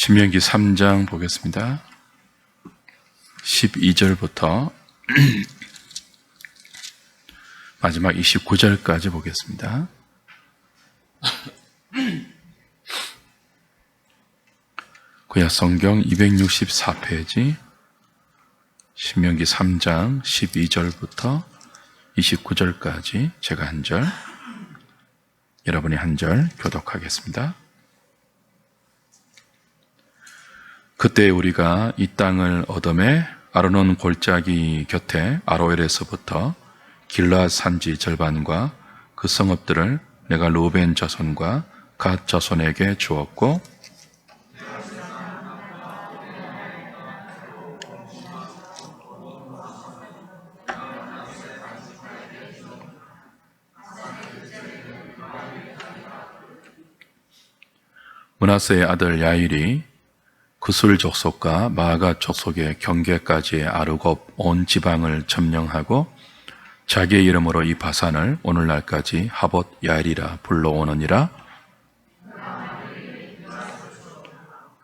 신명기 3장 보겠습니다. 12절부터 마지막 29절까지 보겠습니다. 구약성경 264페이지 신명기 3장 12절부터 29절까지 제가 한 절, 여러분이 한 절 교독하겠습니다. 그때 우리가 이 땅을 얻음에 아르논 골짜기 곁에 아로엘에서부터 길르앗 산지 절반과 그 성읍들을 내가 루벤 자손과 갓 자손에게 주었고, 므낫세의 아들 야일이 그술 족속과 마아가 족속의 경계까지의 아르곱 온 지방을 점령하고 자기의 이름으로 이 바산을 오늘날까지 하봇 야일이라 불러오느니라.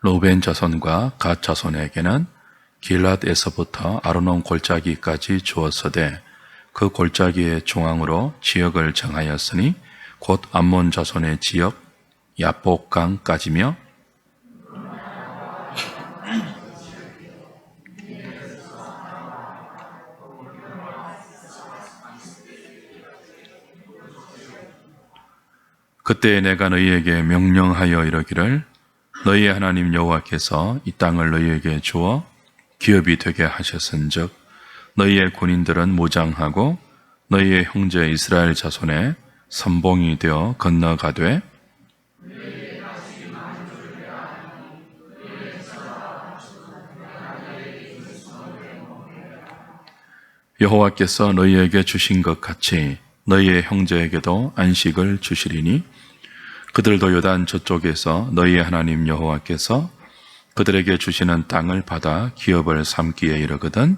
루벤 자손과 갓 자손에게는 길앗에서부터 아르논 골짜기까지 주었으되 그 골짜기의 중앙으로 지역을 정하였으니 곧 암몬 자손의 지역 야복강까지며 그때 내가 너희에게 명령하여 이르기를 너희의 하나님 여호와께서 이 땅을 너희에게 주어 기업이 되게 하셨은즉 너희의 군인들은 무장하고 너희의 형제 이스라엘 자손의 선봉이 되어 건너가되 여호와께서 너희에게 주신 것 같이 너희의 형제에게도 안식을 주시리니 그들도 요단 저쪽에서 너희의 하나님 여호와께서 그들에게 주시는 땅을 받아 기업을 삼기에 이르거든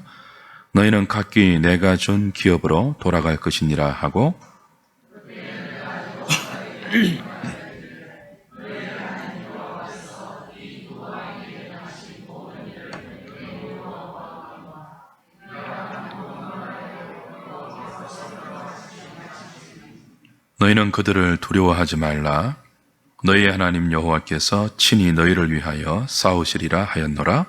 너희는 각기 내가 준 기업으로 돌아갈 것이니라 하고 너희는 그들을 두려워하지 말라. 너희의 하나님 여호와께서 친히 너희를 위하여 싸우시리라 하였노라.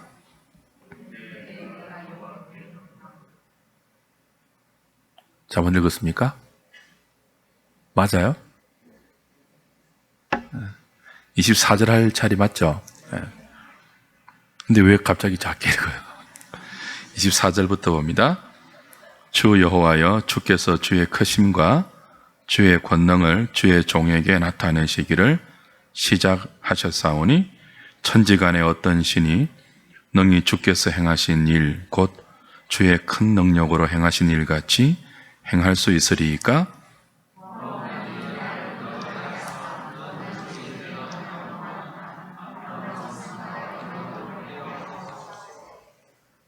잘못 읽었습니까? 맞아요? 24절 할 차례 맞죠? 근데 왜 갑자기 작게 읽어요? 24절부터 봅니다. 주 여호와여 주께서 주의 크심과 주의 권능을 주의 종에게 나타내시기를 시작하셨사오니 천지간에 어떤 신이 능히 주께서 행하신 일 곧 주의 큰 능력으로 행하신 일같이 행할 수 있으리이까?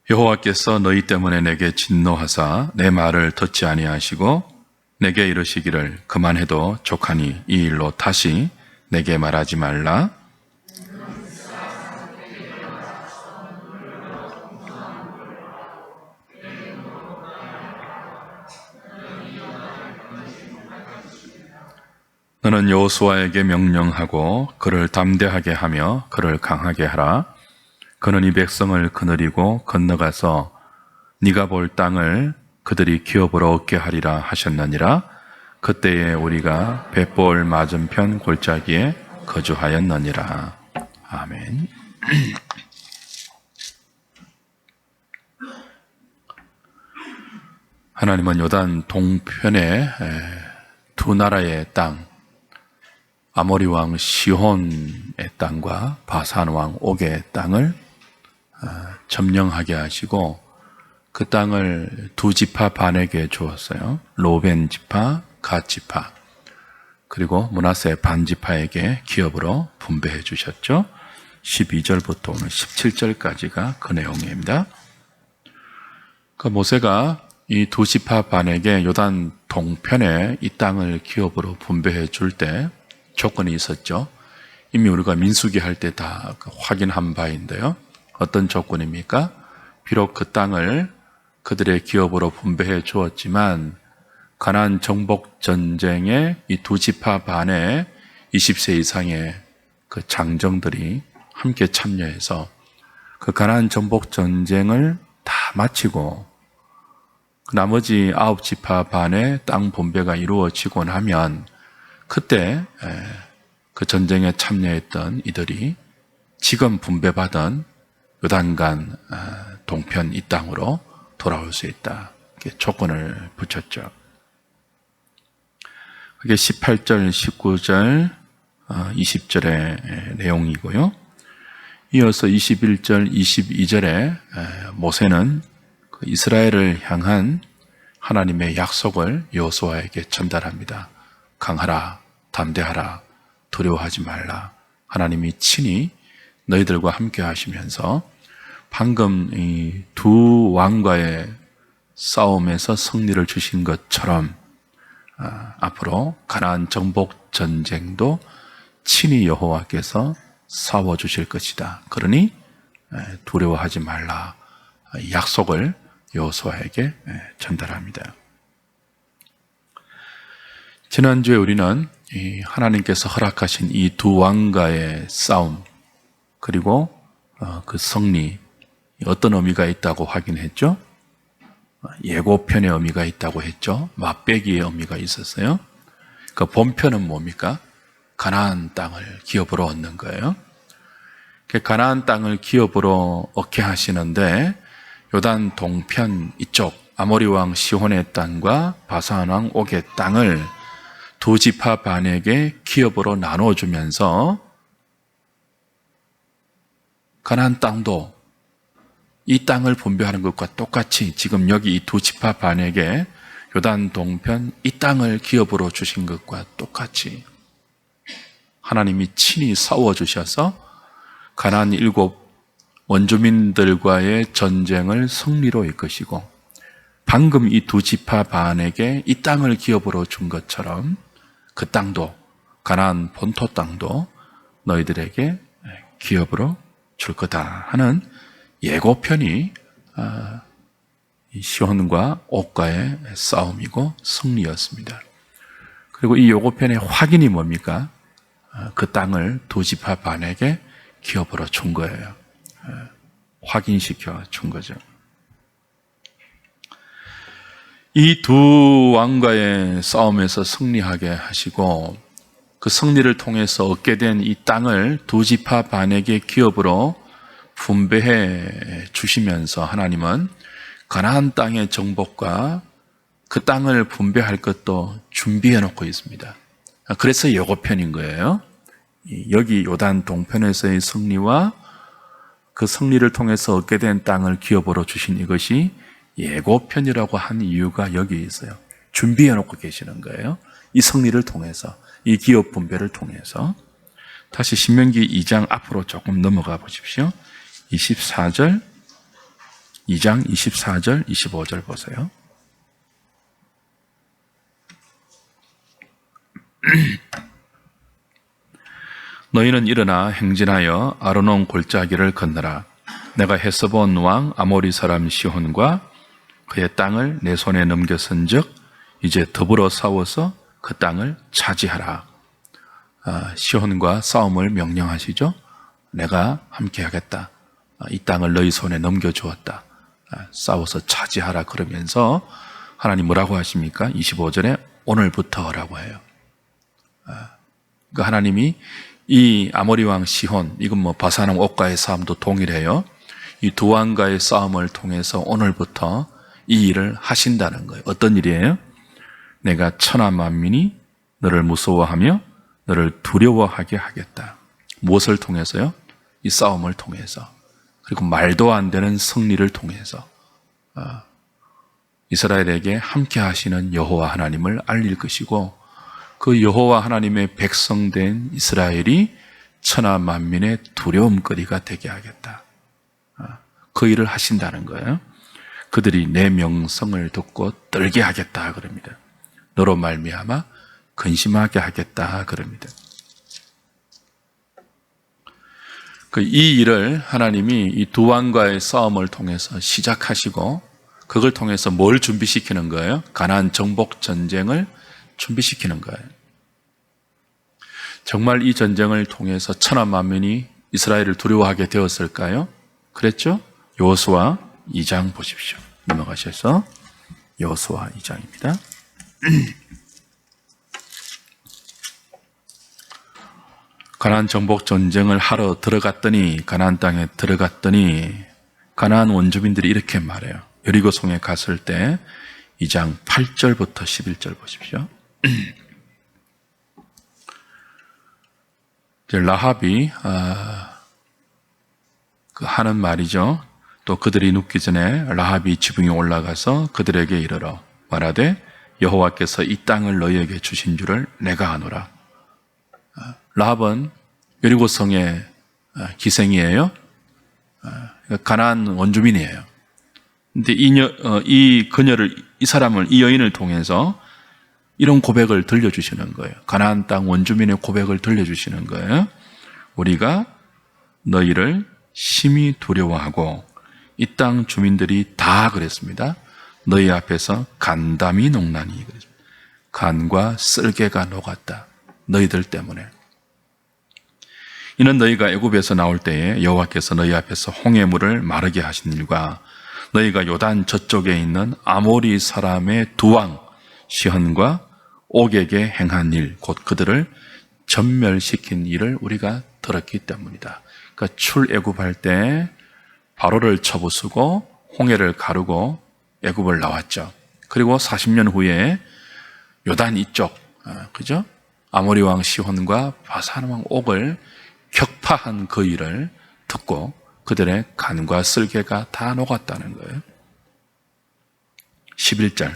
여호와께서 너희 때문에 내게 진노하사 내 말을 듣지 아니하시고 내게 이르시기를 그만해도 족하니 이 일로 다시 내게 말하지 말라. 너는 여호수아에게 명령하고 그를 담대하게 하며 그를 강하게 하라. 그는 이 백성을 거느리고 건너가서 네가 볼 땅을 그들이 기업으로 얻게 하리라 하셨느니라. 그때에 우리가 벳볼 맞은편 골짜기에 거주하였느니라. 아멘. 하나님은 요단 동편에 두 나라의 땅, 아모리 왕 시혼의 땅과 바산 왕 옥의 땅을 점령하게 하시고 그 땅을 두 지파 반에게 주었어요. 로벤 지파, 갓 지파, 그리고 므낫세 반 지파에게 기업으로 분배해 주셨죠. 12절부터 오늘 17절까지가 그 내용입니다. 그 모세가 이 두 지파 반에게 요단 동편에 이 땅을 기업으로 분배해 줄 때 조건이 있었죠. 이미 우리가 민수기 할 때 다 확인한 바인데요. 어떤 조건입니까? 비록 그 땅을 그들의 기업으로 분배해 주었지만 가나안 정복 전쟁에 이 두 지파 반의 20세 이상의 그 장정들이 함께 참여해서 그 가나안 정복 전쟁을 다 마치고 나머지 9지파 반의 땅 분배가 이루어지고 나면 그때 그 전쟁에 참여했던 이들이 지금 분배받은 요단강 동편 이 땅으로 돌아올 수 있다. 이렇게 조건을 붙였죠. 그게 18절, 19절, 20절의 내용이고요. 이어서 21절, 22절에 모세는 그 이스라엘을 향한 하나님의 약속을 여호수아에게 전달합니다. 강하라, 담대하라, 두려워하지 말라. 하나님이 친히 너희들과 함께 하시면서 방금 이 두 왕과의 싸움에서 승리를 주신 것처럼 앞으로 가나안 정복 전쟁도 친히 여호와께서 싸워 주실 것이다. 그러니 두려워하지 말라. 약속을 여호수아에게 전달합니다. 지난주에 우리는 하나님께서 허락하신 이 두 왕과의 싸움 그리고 그 승리 어떤 의미가 있다고 확인했죠? 예고편의 의미가 있다고 했죠. 맞배기의 의미가 있었어요. 그 본편은 뭡니까? 가나안 땅을 기업으로 얻는 거예요. 가나안 땅을 기업으로 얻게 하시는데 요단 동편 이쪽 아모리 왕 시혼의 땅과 바산 왕 옥의 땅을 두 지파 반에게 기업으로 나눠주면서 가나안 땅도 이 땅을 분배하는 것과 똑같이 지금 여기 이 두 지파 반에게 요단 동편 이 땅을 기업으로 주신 것과 똑같이 하나님이 친히 싸워주셔서 가나안 7 원주민들과의 전쟁을 승리로 이끄시고 방금 이 두 지파 반에게 이 땅을 기업으로 준 것처럼 그 땅도 가나안 본토 땅도 너희들에게 기업으로 줄 거다 하는 예고편이 시온과 옥과의 싸움이고 승리였습니다. 그리고 이 예고편의 확인이 뭡니까? 그 땅을 두 지파 반에게 기업으로 준 거예요. 확인시켜 준 거죠. 이 두 왕과의 싸움에서 승리하게 하시고 그 승리를 통해서 얻게 된 이 땅을 두 지파 반에게 기업으로 분배해 주시면서 하나님은 가나안 땅의 정복과 그 땅을 분배할 것도 준비해 놓고 있습니다. 그래서 예고편인 거예요. 여기 요단 동편에서의 승리와 그 승리를 통해서 얻게 된 땅을 기업으로 주신 이것이 예고편이라고 한 이유가 여기 있어요. 준비해 놓고 계시는 거예요. 이 승리를 통해서, 이 기업 분배를 통해서. 다시 신명기 2장 앞으로 조금 넘어가 보십시오. 24절, 2장 24절, 25절 보세요. 너희는 일어나 행진하여 아르논 골짜기를 건너라. 내가 헤스본 왕 아모리 사람 시혼과 그의 땅을 내 손에 넘겼은즉 이제 더불어 싸워서 그 땅을 차지하라. 시혼과 싸움을 명령하시죠. 내가 함께 하겠다. 이 땅을 너희 손에 넘겨주었다. 싸워서 차지하라 그러면서 하나님 뭐라고 하십니까? 25절에 오늘부터라고 해요. 그러니까 하나님이 이 아모리 왕 시혼, 이건 뭐 바산 왕 옥과의 싸움도 동일해요. 이 두 왕과의 싸움을 통해서 오늘부터 이 일을 하신다는 거예요. 어떤 일이에요? 내가 천하 만민이 너를 무서워하며 너를 두려워하게 하겠다. 무엇을 통해서요? 이 싸움을 통해서. 그리고 말도 안 되는 승리를 통해서 이스라엘에게 함께 하시는 여호와 하나님을 알릴 것이고 그 여호와 하나님의 백성된 이스라엘이 천하 만민의 두려움거리가 되게 하겠다. 그 일을 하신다는 거예요. 그들이 내 명성을 듣고 떨게 하겠다 그럽니다. 너로 말미암아 근심하게 하겠다 그럽니다. 이 일을 하나님이 이 두 왕과의 싸움을 통해서 시작하시고 그걸 통해서 뭘 준비시키는 거예요? 가나안 정복 전쟁을 준비시키는 거예요. 정말 이 전쟁을 통해서 천하 만민이 이스라엘을 두려워하게 되었을까요? 그랬죠? 여호수아 2장 보십시오. 넘어가셔서 여호수아 2장입니다. 가나안 정복 전쟁을 하러 들어갔더니 가나안 땅에 들어갔더니 가나안 원주민들이 이렇게 말해요. 여리고성에 갔을 때 2장 8절부터 11절 보십시오. 라합이 하는 말이죠. 또 그들이 눕기 전에 라합이 지붕에 올라가서 그들에게 이르러 말하되 여호와께서 이 땅을 너희에게 주신 줄을 내가 아노라. 라합은 여리고성의 기생이에요. 가나안 원주민이에요. 근데 이 그녀를, 이 사람을, 이 여인을 통해서 이런 고백을 들려주시는 거예요. 가나안 땅 원주민의 고백을 들려주시는 거예요. 우리가 너희를 심히 두려워하고 이 땅 주민들이 다 그랬습니다. 너희 앞에서 간담이 녹나니, 간과 쓸개가 녹았다. 너희들 때문에. 이는 너희가 애굽에서 나올 때에 여호와께서 너희 앞에서 홍해물을 마르게 하신 일과 너희가 요단 저쪽에 있는 아모리 사람의 두 왕 시헌과 옥에게 행한 일, 곧 그들을 전멸시킨 일을 우리가 들었기 때문이다. 그러니까 출애굽할 때 바로를 쳐부수고 홍해를 가르고 애굽을 나왔죠. 그리고 40년 후에 요단 이쪽, 그죠? 아모리 왕 시헌과 바산 왕 옥을 격파한 그 일을 듣고 그들의 간과 쓸개가 다 녹았다는 거예요. 11절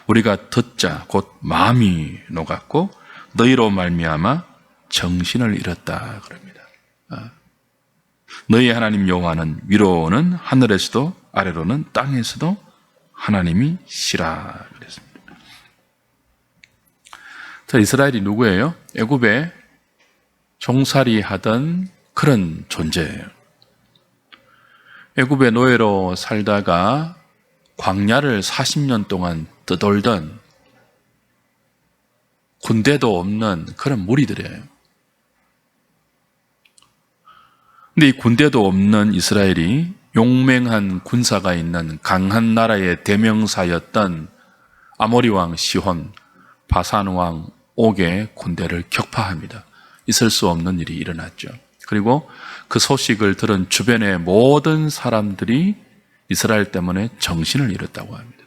우리가 듣자 곧 마음이 녹았고 너희로 말미암아 정신을 잃었다 그럽니다. 너희 하나님 여호와는 위로는 하늘에서도 아래로는 땅에서도 하나님이시라 그랬습니다. 자, 이스라엘이 누구예요? 애굽에 종살이 하던 그런 존재예요. 애굽의 노예로 살다가 광야를 40년 동안 떠돌던 군대도 없는 그런 무리들이에요. 근데 이 군대도 없는 이스라엘이 용맹한 군사가 있는 강한 나라의 대명사였던 아모리 왕 시혼, 바산 왕 옥의 군대를 격파합니다. 있을 수 없는 일이 일어났죠. 그리고 그 소식을 들은 주변의 모든 사람들이 이스라엘 때문에 정신을 잃었다고 합니다.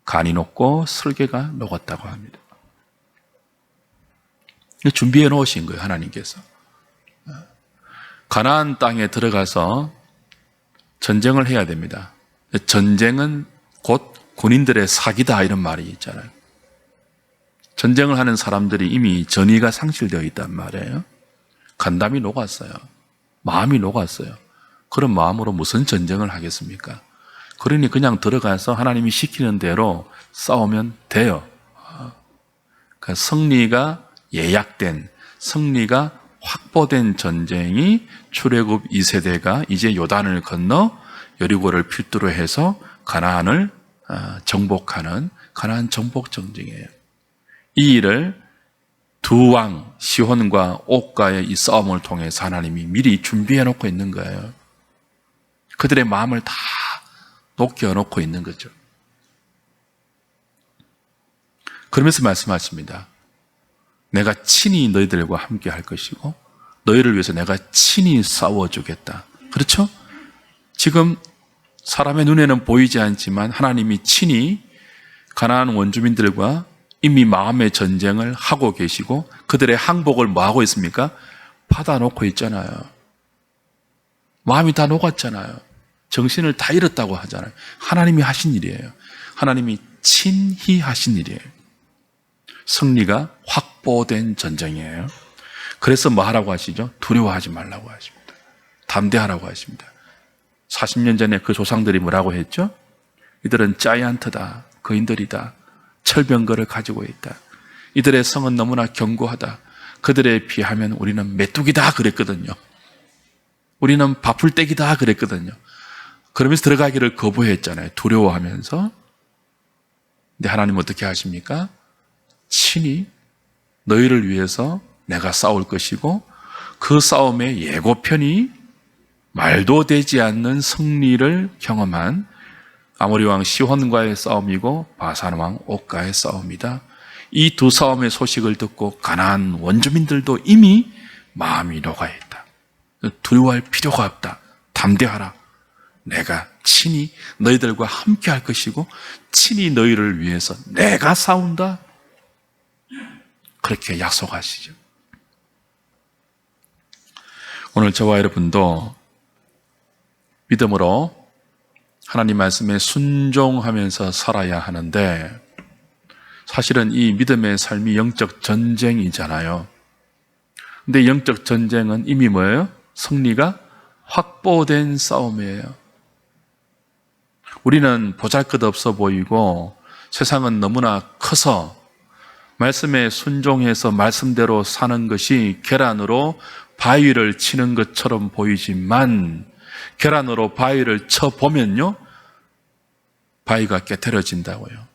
간이 녹고 쓸개가 녹았다고 합니다. 준비해 놓으신 거예요, 하나님께서. 가나안 땅에 들어가서 전쟁을 해야 됩니다. 전쟁은 곧 군인들의 사기다 이런 말이 있잖아요. 전쟁을 하는 사람들이 이미 전의가 상실되어 있단 말이에요. 간담이 녹았어요. 마음이 녹았어요. 그런 마음으로 무슨 전쟁을 하겠습니까? 그러니 그냥 들어가서 하나님이 시키는 대로 싸우면 돼요. 그러니까 승리가 예약된, 승리가 확보된 전쟁이 출애굽 2세대가 이제 요단을 건너 여리고를 필두로 해서 가나안을 정복하는 가나안 정복 전쟁이에요. 이 일을 두 왕 시혼과 옥과의 이 싸움을 통해서 하나님이 미리 준비해 놓고 있는 거예요. 그들의 마음을 다 녹여 놓고 있는 거죠. 그러면서 말씀하십니다. 내가 친히 너희들과 함께 할 것이고 너희를 위해서 내가 친히 싸워주겠다. 그렇죠? 지금 사람의 눈에는 보이지 않지만 하나님이 친히 가나안 원주민들과 이미 마음의 전쟁을 하고 계시고 그들의 항복을 뭐 하고 있습니까? 받아놓고 있잖아요. 마음이 다 녹았잖아요. 정신을 다 잃었다고 하잖아요. 하나님이 하신 일이에요. 하나님이 친히 하신 일이에요. 승리가 확보된 전쟁이에요. 그래서 뭐 하라고 하시죠? 두려워하지 말라고 하십니다. 담대하라고 하십니다. 40년 전에 그 조상들이 뭐라고 했죠? 이들은 자이언트다, 거인들이다, 철병거를 가지고 있다. 이들의 성은 너무나 견고하다. 그들에 비하면 우리는 메뚜기다 그랬거든요. 우리는 바풀떼기다 그랬거든요. 그러면서 들어가기를 거부했잖아요. 두려워하면서. 근데 하나님 어떻게 하십니까? 친히 너희를 위해서 내가 싸울 것이고 그 싸움의 예고편이 말도 되지 않는 승리를 경험한 아모리 왕 시혼과의 싸움이고 바산 왕 옥과의 싸움이다. 이 두 싸움의 소식을 듣고 가나안 원주민들도 이미 마음이 녹아있다. 두려워할 필요가 없다. 담대하라. 내가 친히 너희들과 함께 할 것이고 친히 너희를 위해서 내가 싸운다. 그렇게 약속하시죠. 오늘 저와 여러분도 믿음으로 하나님 말씀에 순종하면서 살아야 하는데 사실은 이 믿음의 삶이 영적 전쟁이잖아요. 근데 영적 전쟁은 이미 뭐예요? 승리가 확보된 싸움이에요. 우리는 보잘것없어 보이고 세상은 너무나 커서 말씀에 순종해서 말씀대로 사는 것이 계란으로 바위를 치는 것처럼 보이지만 계란으로 바위를 쳐보면요 바위가 깨트려진다고요.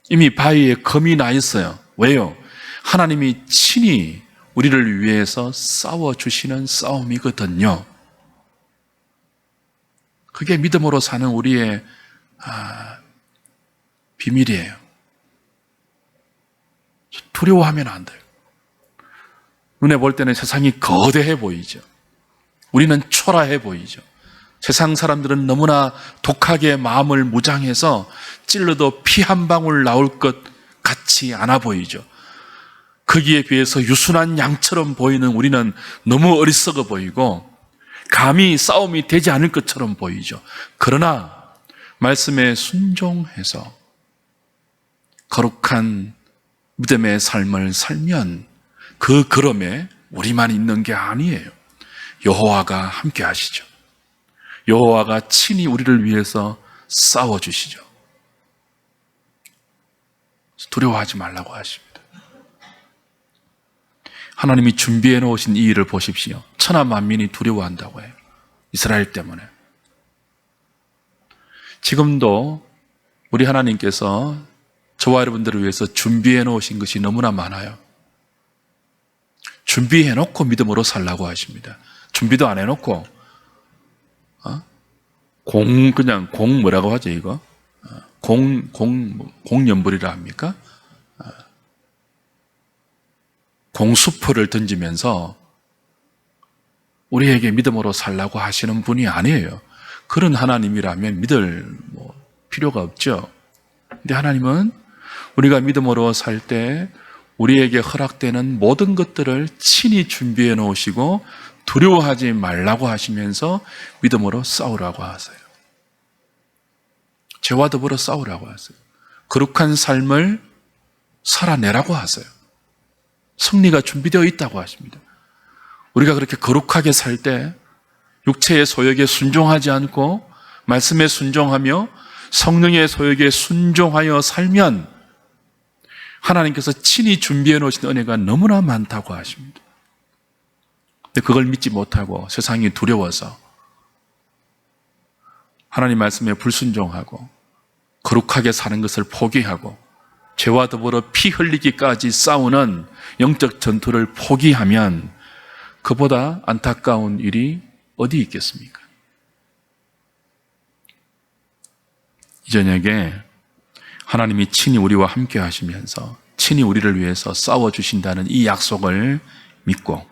이미 바위에 검이 나 있어요. 왜요? 하나님이 친히 우리를 위해서 싸워주시는 싸움이거든요. 그게 믿음으로 사는 우리의 비밀이에요. 두려워하면 안 돼요. 눈에 볼 때는 세상이 거대해 보이죠. 우리는 초라해 보이죠. 세상 사람들은 너무나 독하게 마음을 무장해서 찔러도 피 한 방울 나올 것 같지 않아 보이죠. 거기에 비해서 유순한 양처럼 보이는 우리는 너무 어리석어 보이고 감히 싸움이 되지 않을 것처럼 보이죠. 그러나 말씀에 순종해서 거룩한 믿음의 삶을 살면 그 걸음에 우리만 있는 게 아니에요. 여호와가 함께 하시죠. 여호와가 친히 우리를 위해서 싸워주시죠. 두려워하지 말라고 하십니다. 하나님이 준비해 놓으신 이 일을 보십시오. 천하 만민이 두려워한다고 해요. 이스라엘 때문에. 지금도 우리 하나님께서 저와 여러분들을 위해서 준비해 놓으신 것이 너무나 많아요. 준비해 놓고 믿음으로 살라고 하십니다. 준비도 안 해놓고 공 뭐라고 하죠 이거? 공연불이라 합니까? 공수포를 던지면서 우리에게 믿음으로 살라고 하시는 분이 아니에요. 그런 하나님이라면 믿을 필요가 없죠. 근데 하나님은 우리가 믿음으로 살 때 우리에게 허락되는 모든 것들을 친히 준비해 놓으시고 두려워하지 말라고 하시면서 믿음으로 싸우라고 하세요. 죄와 더불어 싸우라고 하세요. 거룩한 삶을 살아내라고 하세요. 승리가 준비되어 있다고 하십니다. 우리가 그렇게 거룩하게 살 때 육체의 소욕에 순종하지 않고 말씀에 순종하며 성령의 소욕에 순종하여 살면 하나님께서 친히 준비해 놓으신 은혜가 너무나 많다고 하십니다. 근데 그걸 믿지 못하고 세상이 두려워서 하나님 말씀에 불순종하고 거룩하게 사는 것을 포기하고 죄와 더불어 피 흘리기까지 싸우는 영적 전투를 포기하면 그보다 안타까운 일이 어디 있겠습니까? 이 저녁에 하나님이 친히 우리와 함께 하시면서 친히 우리를 위해서 싸워주신다는 이 약속을 믿고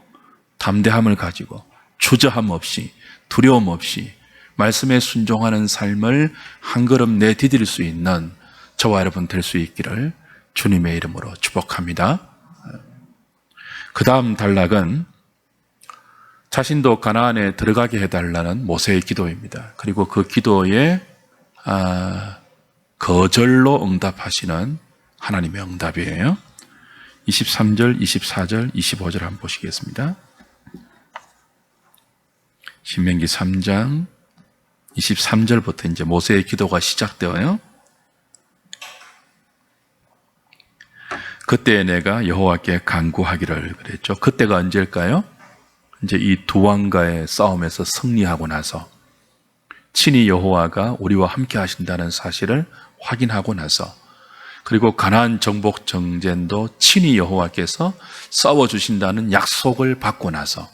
담대함을 가지고 주저함 없이 두려움 없이 말씀에 순종하는 삶을 한 걸음 내디딜 수 있는 저와 여러분 될 수 있기를 주님의 이름으로 축복합니다. 그 다음 단락은 자신도 가나안에 들어가게 해달라는 모세의 기도입니다. 그리고 그 기도에 거절로 응답하시는 하나님의 응답이에요. 23절, 24절, 25절 한번 보시겠습니다. 신명기 3장 23절부터 이제 모세의 기도가 시작되어요. 그때 내가 여호와께 간구하기를 그랬죠. 그때가 언제일까요? 이제 이 두 왕과의 싸움에서 승리하고 나서 친히 여호와가 우리와 함께 하신다는 사실을 확인하고 나서 그리고 가나안 정복 정전도 친히 여호와께서 싸워주신다는 약속을 받고 나서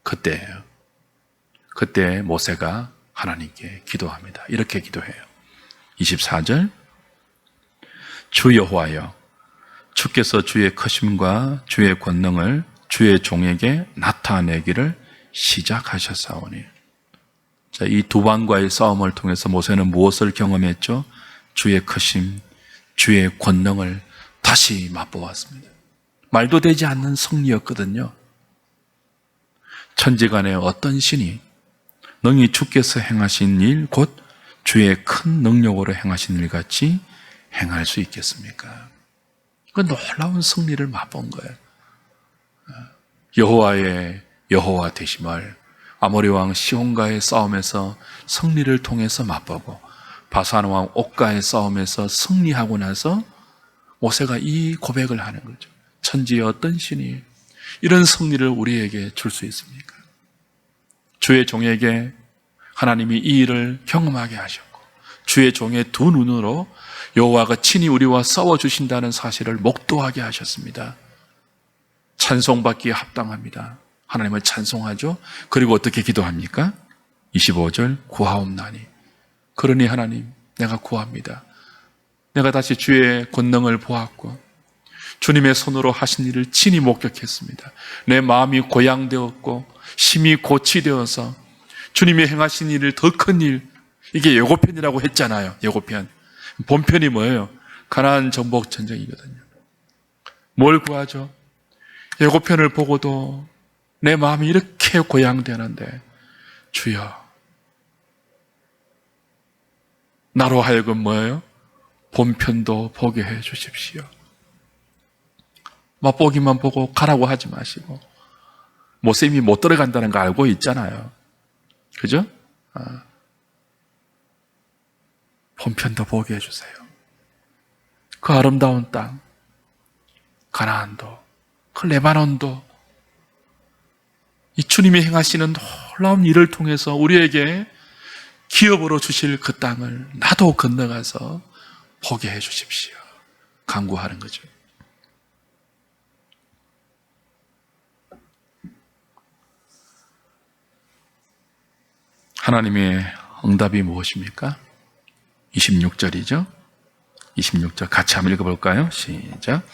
그때예요. 그때 모세가 하나님께 기도합니다. 이렇게 기도해요. 24절 주 여호와여 주께서 주의 크심과 주의 권능을 주의 종에게 나타내기를 시작하셨사오니. 자, 이 두 왕과의 싸움을 통해서 모세는 무엇을 경험했죠? 주의 크심, 주의 권능을 다시 맛보았습니다. 말도 되지 않는 승리였거든요. 천지간의 어떤 신이 능히 주께서 행하신 일, 곧 주의 큰 능력으로 행하신 일 같이 행할 수 있겠습니까? 그 놀라운 승리를 맛본 거예요. 여호와의 여호와 되심을 아모리 왕 시온과의 싸움에서 승리를 통해서 맛보고 바산 왕 옥과의 싸움에서 승리하고 나서 모세가 이 고백을 하는 거죠. 천지의 어떤 신이 이런 승리를 우리에게 줄 수 있습니까? 주의 종에게 하나님이 이 일을 경험하게 하셨고 주의 종의 두 눈으로 여호와가 친히 우리와 싸워주신다는 사실을 목도하게 하셨습니다. 찬송받기에 합당합니다. 하나님을 찬송하죠. 그리고 어떻게 기도합니까? 25절 구하옵나니 그러니 하나님 내가 구합니다. 내가 다시 주의 권능을 보았고 주님의 손으로 하신 일을 친히 목격했습니다. 내 마음이 고양되었고 심히 고치되어서 주님이 행하신 일을 더 큰 일, 이게 예고편이라고 했잖아요. 예고편. 본편이 뭐예요? 가나안 정복 전쟁이거든요. 뭘 구하죠? 예고편을 보고도 내 마음이 이렇게 고양되는데 주여 나로 하여금 뭐예요? 본편도 보게 해 주십시오. 맛보기만 보고 가라고 하지 마시고 모세님이 못 들어간다는 거 알고 있잖아요. 그죠? 본편도 보게 해주세요. 그 아름다운 땅, 가나안도, 그 레바논도 이 주님이 행하시는 놀라운 일을 통해서 우리에게 기업으로 주실 그 땅을 나도 건너가서 보게 해 주십시오. 간구하는 거죠. 하나님의 응답이 무엇입니까? 26절이죠. 26절 같이 한번 읽어볼까요? 시작.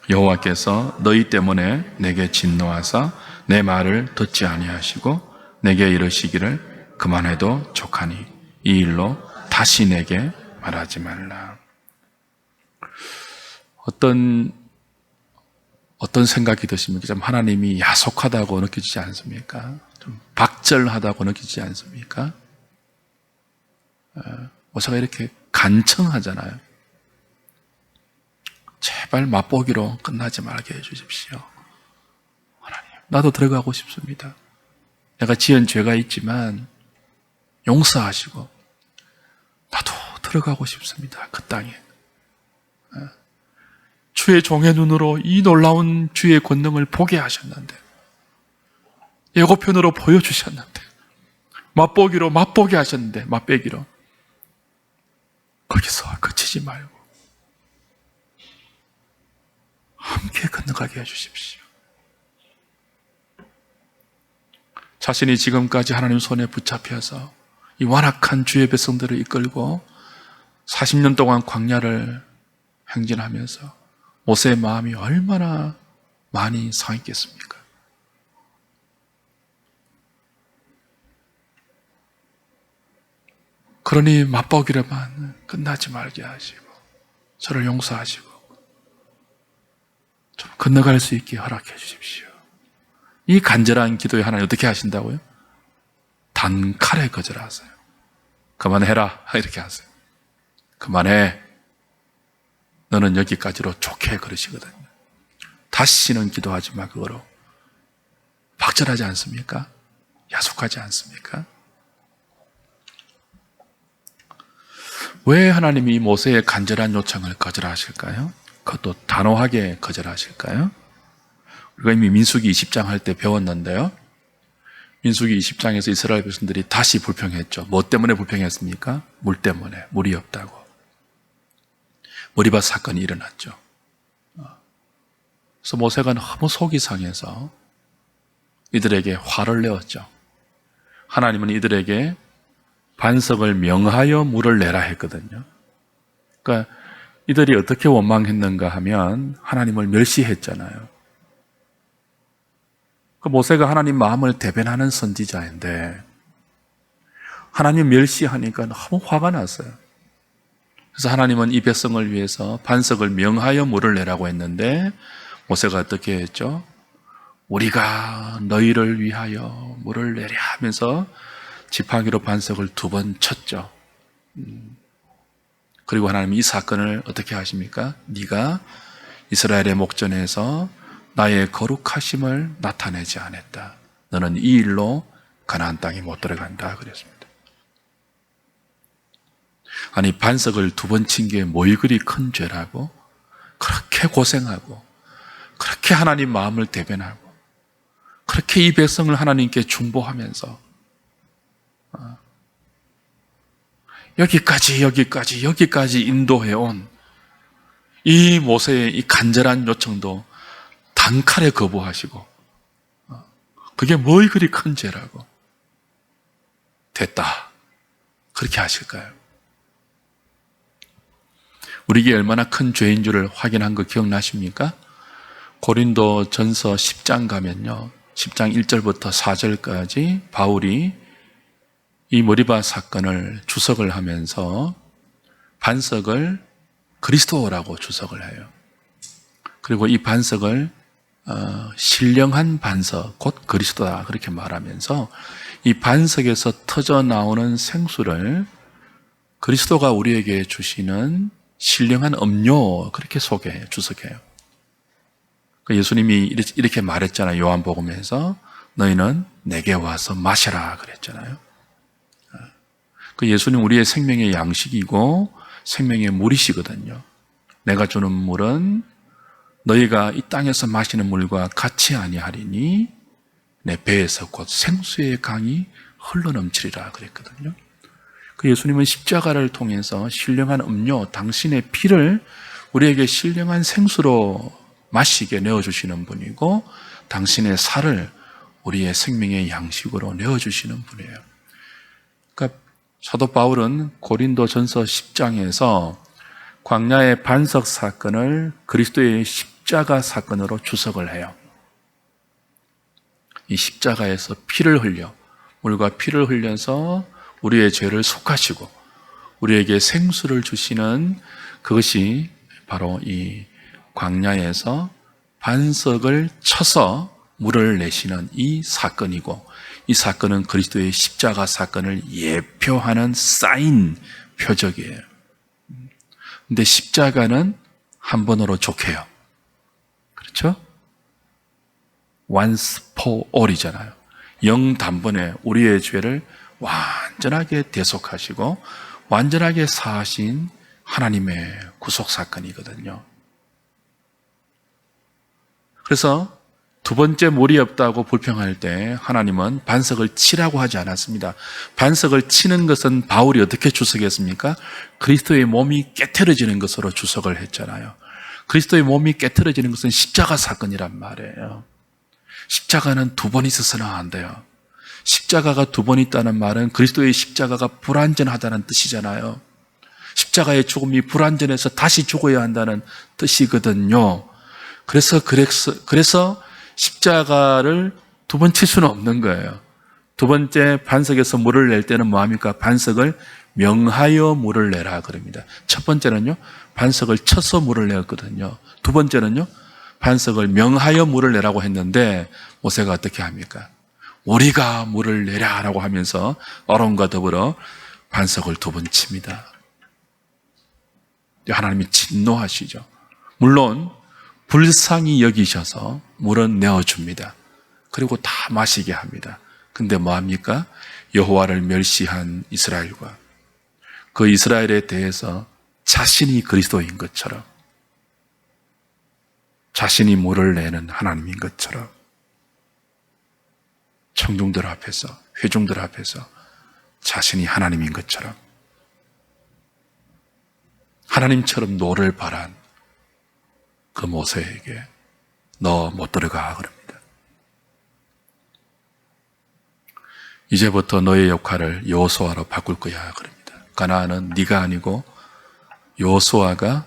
여호와께서 너희 때문에 내게 진노하사 내 말을 듣지 아니하시고 내게 이르시기를 그만해도 족하니 이 일로 다시 내게 말하지 말라. 어떤 생각이 드십니까? 좀 하나님이 야속하다고 느껴지지 않습니까? 좀 박절하다고 느끼지 않습니까? 모세가 이렇게 간청하잖아요. 제발 맛보기로 끝나지 말게 해주십시오. 하나님, 나도 들어가고 싶습니다. 내가 지은 죄가 있지만 용서하시고 나도 들어가고 싶습니다. 그 땅에. 주의 종의 눈으로 이 놀라운 주의 권능을 보게 하셨는데 예고편으로 보여주셨는데 맛보기로 맛보게 하셨는데 맛배기로 거기서 그치지 말고 함께 건너가게 해주십시오. 자신이 지금까지 하나님 손에 붙잡혀서 이 완악한 주의 백성들을 이끌고 40년 동안 광야를 행진하면서 모세의 마음이 얼마나 많이 상했겠습니까? 그러니 맛보기로만 끝나지 말게 하시고 저를 용서하시고 좀 건너갈 수 있게 허락해 주십시오. 이 간절한 기도에 하나님 어떻게 하신다고요? 단칼에 거절하세요. 그만해라 이렇게 하세요. 그만해. 너는 여기까지로 좋게 그러시거든요. 다시는 기도하지 마. 그거로 박절하지 않습니까? 야속하지 않습니까? 왜 하나님이 모세의 간절한 요청을 거절하실까요? 그것도 단호하게 거절하실까요? 우리가 이미 민수기 20장 할 때 배웠는데요. 민수기 20장에서 이스라엘 백성들이 다시 불평했죠. 뭐 때문에 불평했습니까? 물 때문에. 물이 없다고. 머리밭 사건이 일어났죠. 그래서 모세가 너무 속이 상해서 이들에게 화를 내었죠. 하나님은 이들에게 반석을 명하여 물을 내라 했거든요. 그러니까 이들이 어떻게 원망했는가 하면 하나님을 멸시했잖아요. 그 모세가 하나님 마음을 대변하는 선지자인데 하나님 멸시하니까 너무 화가 났어요. 그래서 하나님은 이 백성을 위해서 반석을 명하여 물을 내라고 했는데 모세가 어떻게 했죠? 우리가 너희를 위하여 물을 내랴 하면서 지팡이로 반석을 2번 쳤죠. 그리고 하나님이 이 사건을 어떻게 하십니까? 네가 이스라엘의 목전에서 나의 거룩하심을 나타내지 않았다. 너는 이 일로 가나안 땅에 못 들어간다 그랬습니다. 아니 반석을 2번 친 게 뭐이 그리 큰 죄라고? 그렇게 고생하고 그렇게 하나님 마음을 대변하고 그렇게 이 백성을 하나님께 중보하면서 여기까지 인도해온 이 모세의 이 간절한 요청도 단칼에 거부하시고 그게 뭐이 그리 큰 죄라고 됐다 그렇게 하실까요? 우리에게 얼마나 큰 죄인 줄을 확인한 거 기억나십니까? 고린도 전서 10장 가면요 10장 1절부터 4절까지 바울이 이 머리밭 사건을 주석을 하면서 반석을 그리스도라고 주석을 해요. 그리고 이 반석을 신령한 반석 곧 그리스도다 그렇게 말하면서 이 반석에서 터져 나오는 생수를 그리스도가 우리에게 주시는 신령한 음료 그렇게 소개해요. 주석해요. 예수님이 이렇게 말했잖아요. 요한복음에서 너희는 내게 와서 마셔라 그랬잖아요. 그 예수님 우리의 생명의 양식이고 생명의 물이시거든요. 내가 주는 물은 너희가 이 땅에서 마시는 물과 같이 아니하리니 내 배에서 곧 생수의 강이 흘러넘치리라 그랬거든요. 그 예수님은 십자가를 통해서 신령한 음료, 당신의 피를 우리에게 신령한 생수로 마시게 내어주시는 분이고 당신의 살을 우리의 생명의 양식으로 내어주시는 분이에요. 그러니까 사도 바울은 고린도 전서 10장에서 광야의 반석 사건을 그리스도의 십자가 사건으로 주석을 해요. 이 십자가에서 피를 흘려 물과 피를 흘려서 우리의 죄를 속하시고 우리에게 생수를 주시는 그것이 바로 이 광야에서 반석을 쳐서 물을 내시는 이 사건이고 이 사건은 그리스도의 십자가 사건을 예표하는 사인 표적이에요. 근데 십자가는 한 번으로 족해요. 그렇죠? once for all이잖아요. 영단번에 우리의 죄를 완전하게 대속하시고 완전하게 사하신 하나님의 구속 사건이거든요. 그래서 2번째 물이 없다고 불평할 때 하나님은 반석을 치라고 하지 않았습니다. 반석을 치는 것은 바울이 어떻게 주석했습니까? 그리스도의 몸이 깨트려지는 것으로 주석을 했잖아요. 그리스도의 몸이 깨트려지는 것은 십자가 사건이란 말이에요. 십자가는 2번 있어서는 안 돼요. 십자가가 2번 있다는 말은 그리스도의 십자가가 불완전하다는 뜻이잖아요. 십자가의 죽음이 불완전해서 다시 죽어야 한다는 뜻이거든요. 그래서 십자가를 2번 칠 수는 없는 거예요. 2번째 반석에서 물을 낼 때는 뭐합니까? 반석을 명하여 물을 내라 그럽니다. 첫 번째는요, 반석을 쳐서 물을 내었거든요. 2번째는요, 반석을 명하여 물을 내라고 했는데 모세가 어떻게 합니까? 우리가 물을 내라라고 하면서 아론과 더불어 반석을 2번 칩니다. 하나님이 진노하시죠. 물론 불쌍히 여기셔서 물은 내어줍니다. 그리고 다 마시게 합니다. 근데 뭐합니까? 여호와를 멸시한 이스라엘과 그 이스라엘에 대해서 자신이 그리스도인 것처럼 자신이 물을 내는 하나님인 것처럼 청중들 앞에서, 회중들 앞에서 자신이 하나님인 것처럼, 하나님처럼 노를 바란 그 모세에게 너 못 들어가 그럽니다. 이제부터 너의 역할을 여호수아로 바꿀 거야 그럽니다. 가나안은 네가 아니고 여호수아가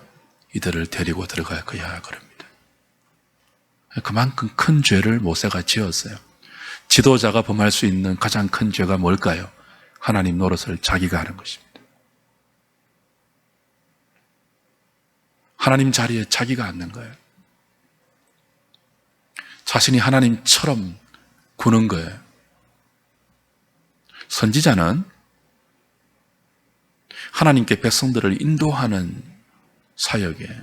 이들을 데리고 들어갈 거야 그럽니다. 그만큼 큰 죄를 모세가 지었어요. 지도자가 범할 수 있는 가장 큰 죄가 뭘까요? 하나님 노릇을 자기가 하는 것입니다. 하나님 자리에 자기가 앉는 거예요. 자신이 하나님처럼 구는 거예요. 선지자는 하나님께 백성들을 인도하는 사역이에요.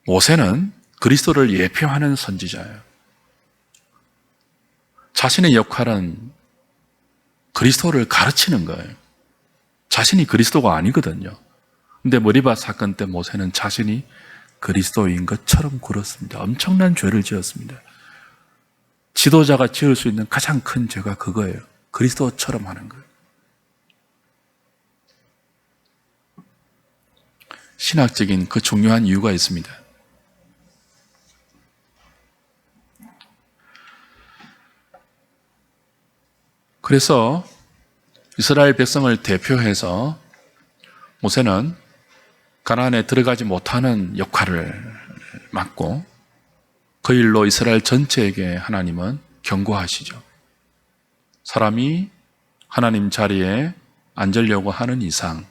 모세는 그리스도를 예표하는 선지자예요. 자신의 역할은 그리스도를 가르치는 거예요. 자신이 그리스도가 아니거든요. 근데 머리바 사건 때 모세는 자신이 그리스도인 것처럼 굴었습니다. 엄청난 죄를 지었습니다. 지도자가 지을 수 있는 가장 큰 죄가 그거예요. 그리스도처럼 하는 거예요. 신학적인 그 중요한 이유가 있습니다. 그래서 이스라엘 백성을 대표해서 모세는 가나안에 들어가지 못하는 역할을 맡고 그 일로 이스라엘 전체에게 하나님은 경고하시죠. 사람이 하나님 자리에 앉으려고 하는 이상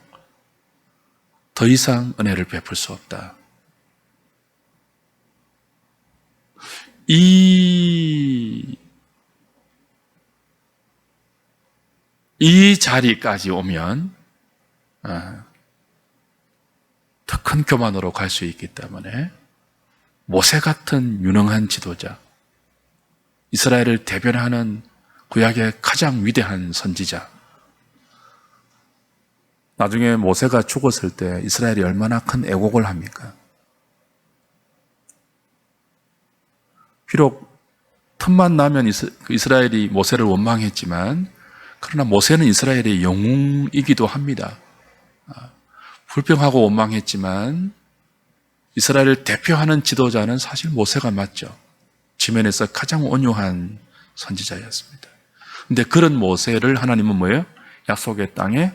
더 이상 은혜를 베풀 수 없다. 이 자리까지 오면 더 큰 교만으로 갈 수 있기 때문에 모세 같은 유능한 지도자, 이스라엘을 대변하는 구약의 가장 위대한 선지자, 나중에 모세가 죽었을 때 이스라엘이 얼마나 큰 애곡을 합니까? 비록 틈만 나면 이스라엘이 모세를 원망했지만 그러나 모세는 이스라엘의 영웅이기도 합니다. 불평하고 원망했지만 이스라엘을 대표하는 지도자는 사실 모세가 맞죠. 지면에서 가장 온유한 선지자였습니다. 그런데 그런 모세를 하나님은 뭐예요? 약속의 땅에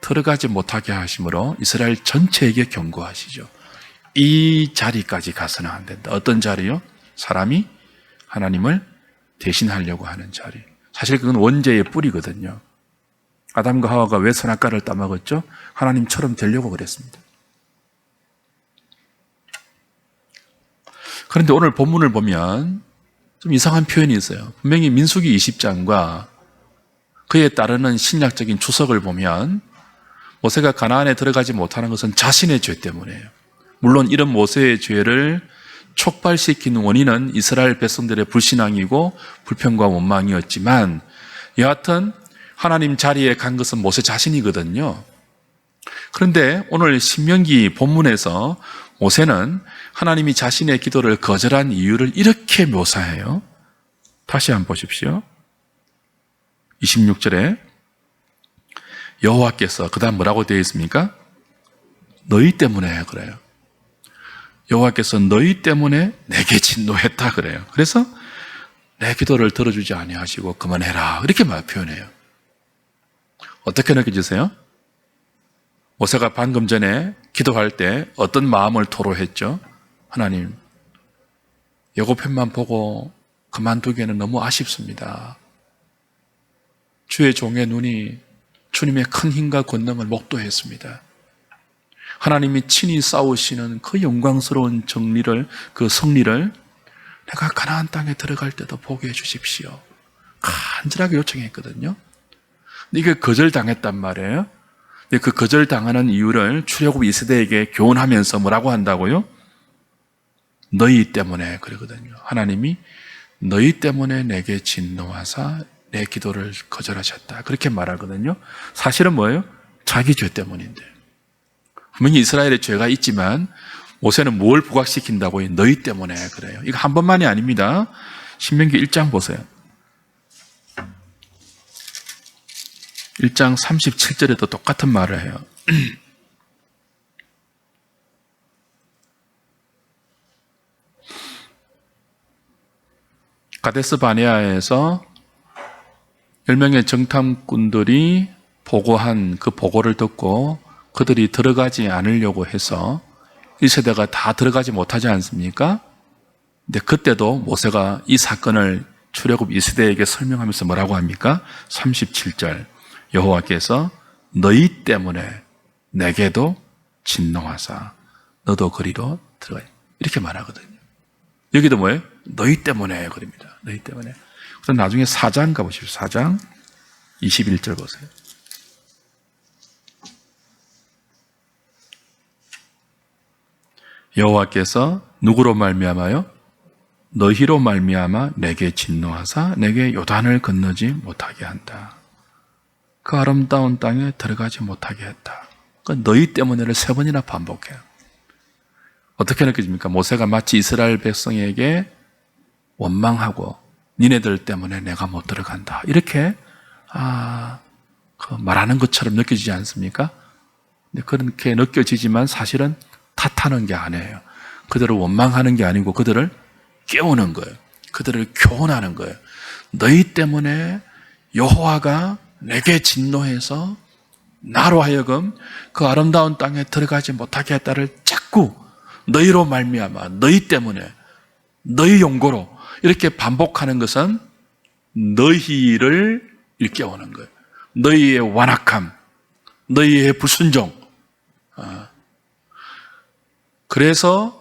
들어가지 못하게 하심으로 이스라엘 전체에게 경고하시죠. 이 자리까지 가서는 안 된다. 어떤 자리요? 사람이 하나님을 대신하려고 하는 자리. 사실 그건 원죄의 뿌리거든요. 아담과 하와가 왜 선악과를 따먹었죠? 하나님처럼 되려고 그랬습니다. 그런데 오늘 본문을 보면 좀 이상한 표현이 있어요. 분명히 민수기 20장과 그에 따르는 신약적인 추석을 보면 모세가 가나안에 들어가지 못하는 것은 자신의 죄 때문이에요. 물론 이런 모세의 죄를 촉발시킨 원인은 이스라엘 백성들의 불신앙이고 불평과 원망이었지만 여하튼 하나님 자리에 간 것은 모세 자신이거든요. 그런데 오늘 신명기 본문에서 모세는 하나님이 자신의 기도를 거절한 이유를 이렇게 묘사해요. 다시 한번 보십시오. 26절에 여호와께서, 그 다음 뭐라고 되어 있습니까? 너희 때문에 그래요. 여호와께서 너희 때문에 내게 진노했다 그래요. 그래서 내 기도를 들어주지 아니하시고 그만해라 이렇게 표현해요. 어떻게 느껴지세요? 모세가 방금 전에 기도할 때 어떤 마음을 토로했죠? 하나님, 여고편만 보고 그만두기에는 너무 아쉽습니다. 주의 종의 눈이 주님의 큰 힘과 권능을 목도했습니다. 하나님이 친히 싸우시는 그 영광스러운 정리를, 그 승리를 내가 가나안 땅에 들어갈 때도 보게 해주십시오. 간절하게 요청했거든요. 근데 이게 거절당했단 말이에요. 근데 그 거절당하는 이유를 출애굽 2세대에게 교훈하면서 뭐라고 한다고요? 너희 때문에 그러거든요. 하나님이 너희 때문에 내게 진노하사 내 기도를 거절하셨다. 그렇게 말하거든요. 사실은 뭐예요? 자기 죄 때문인데. 분명히 이스라엘의 죄가 있지만 모세는 뭘 부각시킨다고요? 너희 때문에 그래요. 이거 한 번만이 아닙니다. 신명기 1장 보세요. 1장 37절에도 똑같은 말을 해요. 가데스 바네아에서 10명의 정탐꾼들이 보고한 그 보고를 듣고 그들이 들어가지 않으려고 해서 1세대가 다 들어가지 못하지 않습니까? 근데 그때도 모세가 이 사건을 출애굽 2세대에게 설명하면서 뭐라고 합니까? 37절 여호와께서 너희 때문에 내게도 진노하사 너도 그리로 들어가 이렇게 말하거든요. 여기도 뭐예요? 너희 때문에 그럽니다. 너희 때문에. 그럼 나중에 4장 가보십시오. 4장 21절 보세요. 여호와께서 누구로 말미암아요? 너희로 말미암아 내게 진노하사 내게 요단을 건너지 못하게 한다. 그 아름다운 땅에 들어가지 못하게 했다. 그 너희 때문에를 3번이나 반복해요. 어떻게 느껴집니까? 모세가 마치 이스라엘 백성에게 원망하고 니네들 때문에 내가 못 들어간다. 이렇게 말하는 것처럼 느껴지지 않습니까? 근데 그렇게 느껴지지만 사실은 탓하는 게 아니에요. 그들을 원망하는 게 아니고 그들을 깨우는 거예요. 그들을 교훈하는 거예요. 너희 때문에 여호와가 내게 진노해서 나로 하여금 그 아름다운 땅에 들어가지 못하게 했다를 자꾸 너희로 말미암아 너희 때문에 너희 용고로 이렇게 반복하는 것은 너희를 일깨우는 거예요. 너희의 완악함, 너희의 불순종. 그래서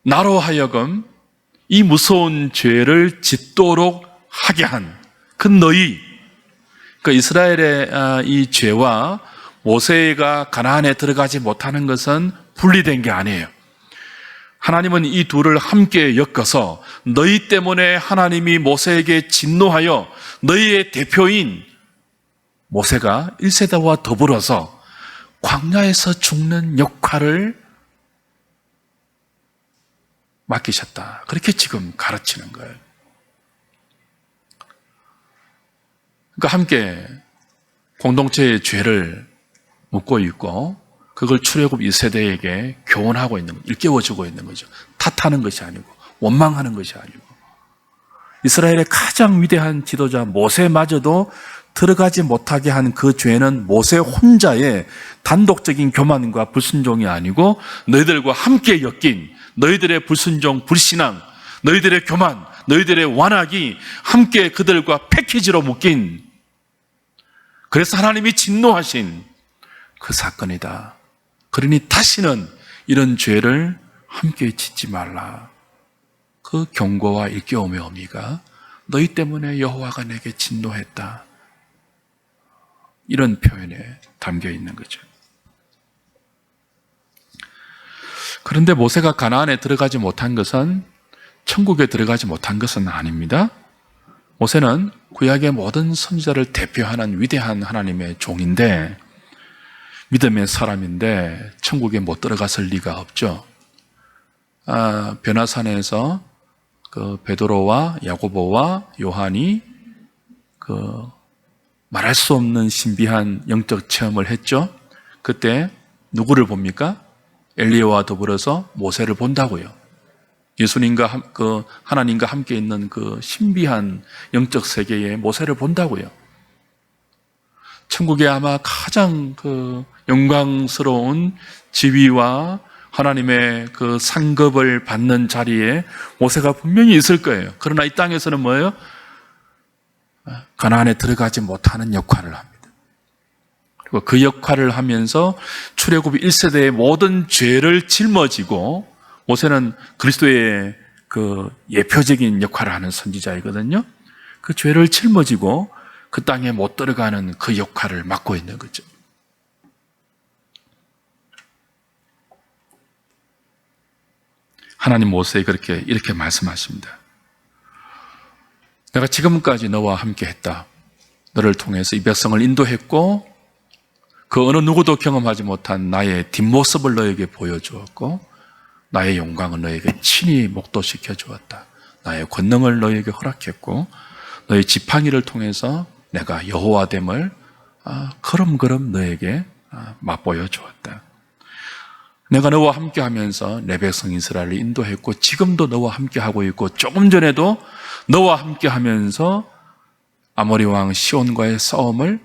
나로 하여금 이 무서운 죄를 짓도록 하게 한 그 너희, 그러니까 이스라엘의 이 죄와 모세가 가나안에 들어가지 못하는 것은 분리된 게 아니에요. 하나님은 이 둘을 함께 엮어서 너희 때문에 하나님이 모세에게 진노하여 너희의 대표인 모세가 1세대와 더불어서 광야에서 죽는 역할을 맡기셨다. 그렇게 지금 가르치는 거예요. 그러니까 함께 공동체의 죄를 묻고 있고 그걸 출애굽 2세대에게 교훈하고 있는 거죠. 일깨워주고 있는 거죠. 탓하는 것이 아니고 원망하는 것이 아니고 이스라엘의 가장 위대한 지도자 모세마저도 들어가지 못하게 한 그 죄는 모세 혼자의 단독적인 교만과 불순종이 아니고 너희들과 함께 엮인 너희들의 불순종, 불신앙, 너희들의 교만, 너희들의 완악이 함께 그들과 패키지로 묶인 그래서 하나님이 진노하신 그 사건이다. 그러니 다시는 이런 죄를 함께 짓지 말라. 그 경고와 일깨움의 의미가 너희 때문에 여호와가 내게 진노했다. 이런 표현에 담겨 있는 거죠. 그런데 모세가 가나안에 들어가지 못한 것은 천국에 들어가지 못한 것은 아닙니다. 모세는 구약의 모든 선지자를 대표하는 위대한 하나님의 종인데 믿음의 사람인데 천국에 못 들어갔을 리가 없죠. 변화산에서 그 베드로와 야고보와 요한이 그 말할 수 없는 신비한 영적 체험을 했죠. 그때 누구를 봅니까? 엘리야와 더불어서 모세를 본다고요. 예수님과 하나님과 함께 있는 그 신비한 영적 세계에 모세를 본다고요. 천국에 아마 가장 그 영광스러운 지위와 하나님의 그 상급을 받는 자리에 모세가 분명히 있을 거예요. 그러나 이 땅에서는 뭐예요? 가나안에 들어가지 못하는 역할을 합니다. 그리고 그 역할을 하면서 출애굽 1세대의 모든 죄를 짊어지고 모세는 그리스도의 그 예표적인 역할을 하는 선지자이거든요. 그 죄를 짊어지고 그 땅에 못 들어가는 그 역할을 맡고 있는 거죠. 하나님 모세에게 이렇게 말씀하십니다. 내가 지금까지 너와 함께 했다. 너를 통해서 이 백성을 인도했고 그 어느 누구도 경험하지 못한 나의 뒷모습을 너에게 보여주었고 나의 영광을 너에게 친히 목도시켜 주었다. 나의 권능을 너희에게 허락했고 너희 지팡이를 통해서 내가 여호와됨을 걸음걸음 너에게 맛보여 주었다. 내가 너와 함께하면서 내 백성 이스라엘을 인도했고 지금도 너와 함께하고 있고 조금 전에도 너와 함께하면서 아모리 왕 시온과의 싸움을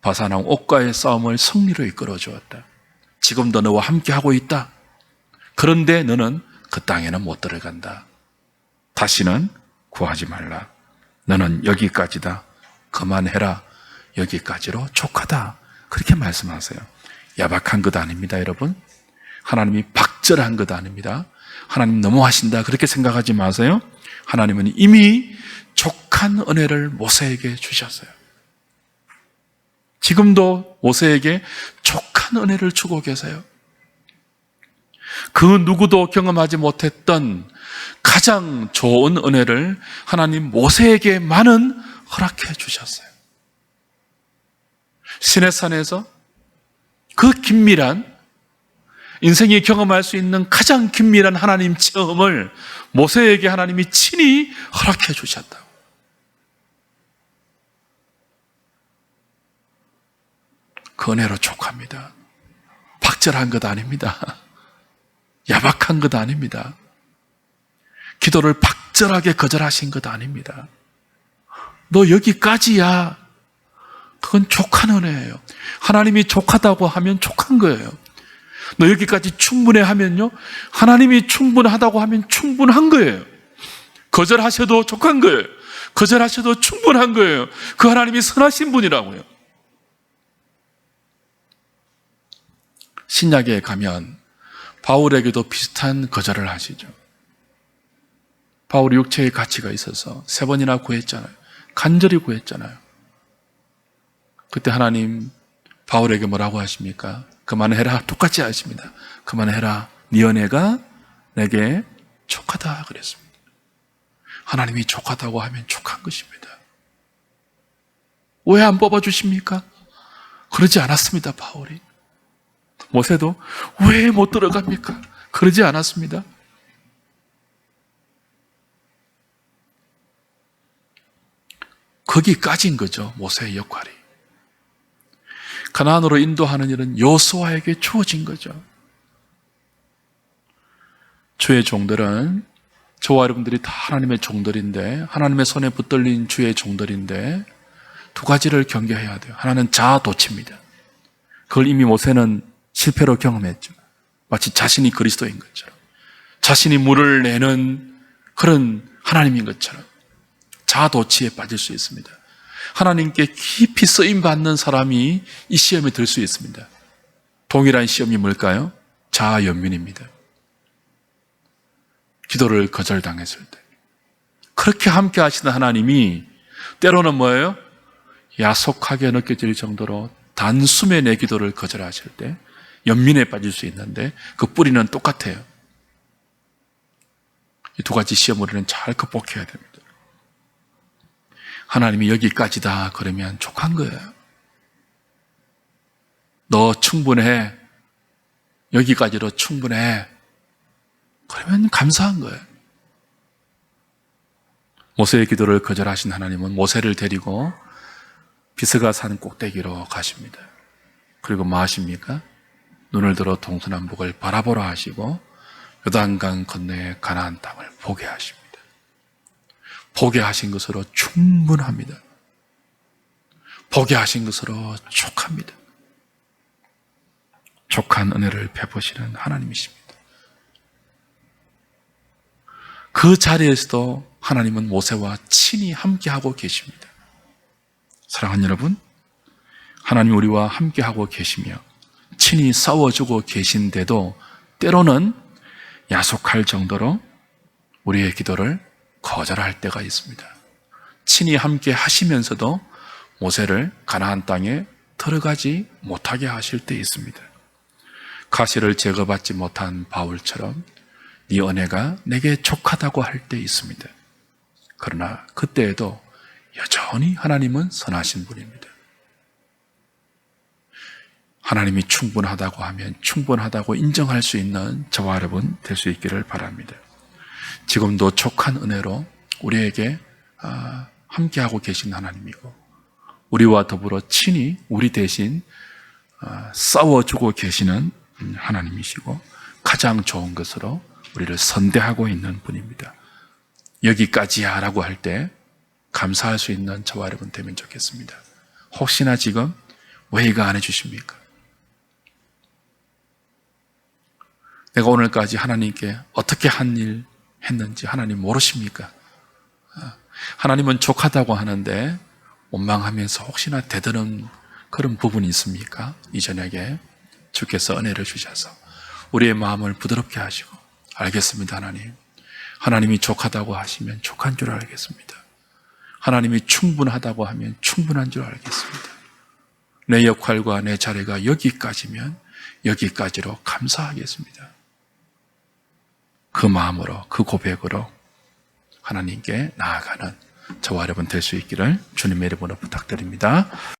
바산 왕 옥과의 싸움을 승리로 이끌어 주었다. 지금도 너와 함께하고 있다. 그런데 너는 그 땅에는 못 들어간다. 다시는 구하지 말라. 너는 여기까지다. 그만해라. 여기까지로 족하다. 그렇게 말씀하세요. 야박한 것 아닙니다, 여러분. 하나님이 박절한 것 아닙니다. 하나님 너무하신다 그렇게 생각하지 마세요. 하나님은 이미 족한 은혜를 모세에게 주셨어요. 지금도 모세에게 족한 은혜를 주고 계세요. 그 누구도 경험하지 못했던 가장 좋은 은혜를 하나님 모세에게만은 허락해 주셨어요. 시내산에서 그 긴밀한 인생이 경험할 수 있는 가장 긴밀한 하나님 체험을 모세에게 하나님이 친히 허락해 주셨다고. 그 은혜로 족합니다. 박절한 것 아닙니다. 야박한 것 아닙니다. 기도를 박절하게 거절하신 것 아닙니다. 너 여기까지야. 그건 족한 은혜예요. 하나님이 족하다고 하면 족한 거예요. 너 여기까지 충분해 하면요, 하나님이 충분하다고 하면 충분한 거예요. 거절하셔도 족한 거예요. 거절하셔도 충분한 거예요. 그 하나님이 선하신 분이라고요. 신약에 가면 바울에게도 비슷한 거절을 하시죠. 바울이 육체의 가치가 있어서 3번이나 구했잖아요. 간절히 구했잖아요. 그때 하나님 바울에게 뭐라고 하십니까? 그만해라. 똑같이 하십니다. 그만해라. 네 은혜가 내게 족하다 그랬습니다. 하나님이 족하다고 하면 족한 것입니다. 왜 안 뽑아주십니까? 그러지 않았습니다. 바울이. 모세도 왜 못 들어갑니까? 그러지 않았습니다. 거기까지인 거죠. 모세의 역할이. 가나안으로 인도하는 일은 여호수아에게 주어진 거죠. 주의 종들은 저와 여러분들이 다 하나님의 종들인데, 하나님의 손에 붙들린 주의 종들인데 2가지를 경계해야 돼요. 하나는 자아도취입니다. 그걸 이미 모세는 실패로 경험했죠. 마치 자신이 그리스도인 것처럼, 자신이 물을 내는 그런 하나님인 것처럼 자아도취에 빠질 수 있습니다. 하나님께 깊이 쓰임받는 사람이 이 시험에 들 수 있습니다. 동일한 시험이 뭘까요? 자아연민입니다. 기도를 거절당했을 때. 그렇게 함께 하시는 하나님이 때로는 뭐예요? 야속하게 느껴질 정도로 단숨에 내 기도를 거절하실 때 연민에 빠질 수 있는데 그 뿌리는 똑같아요. 이 2가지 시험을 우리는 잘 극복해야 됩니다. 하나님이 여기까지다 그러면 족한 거예요. 너 충분해. 여기까지로 충분해. 그러면 감사한 거예요. 모세의 기도를 거절하신 하나님은 모세를 데리고 비스가 산 꼭대기로 가십니다. 그리고 뭐 하십니까? 눈을 들어 동서남북을 바라보라 하시고 요단강 건너의 가나안 땅을 보게 하십니다. 보게 하신 것으로 충분합니다. 보게 하신 것으로 족합니다. 족한 은혜를 베푸시는 하나님이십니다. 그 자리에서도 하나님은 모세와 친히 함께하고 계십니다. 사랑하는 여러분, 하나님 우리와 함께하고 계시며 친히 싸워주고 계신데도 때로는 야속할 정도로 우리의 기도를 거절할 때가 있습니다. 친히 함께 하시면서도 모세를 가나안 땅에 들어가지 못하게 하실 때 있습니다. 가시를 제거받지 못한 바울처럼 네 은혜가 내게 족하다고 할 때 있습니다. 그러나 그때에도 여전히 하나님은 선하신 분입니다. 하나님이 충분하다고 하면 충분하다고 인정할 수 있는 저와 여러분 될 수 있기를 바랍니다. 지금도 족한 은혜로 우리에게 함께하고 계신 하나님이고 우리와 더불어 친히 우리 대신 싸워주고 계시는 하나님이시고 가장 좋은 것으로 우리를 선대하고 있는 분입니다. 여기까지야 라고 할 때 감사할 수 있는 저와 여러분 되면 좋겠습니다. 혹시나 지금 왜 이거 안 해주십니까? 내가 오늘까지 하나님께 어떻게 한 일 했는지 하나님 모르십니까? 하나님은 족하다고 하는데 원망하면서 혹시나 되드는 그런 부분이 있습니까? 이 저녁에 주께서 은혜를 주셔서 우리의 마음을 부드럽게 하시고 알겠습니다 하나님. 하나님이 족하다고 하시면 족한 줄 알겠습니다. 하나님이 충분하다고 하면 충분한 줄 알겠습니다. 내 역할과 내 자리가 여기까지면 여기까지로 감사하겠습니다. 그 마음으로 그 고백으로 하나님께 나아가는 저와 여러분 될 수 있기를 주님의 이름으로 부탁드립니다.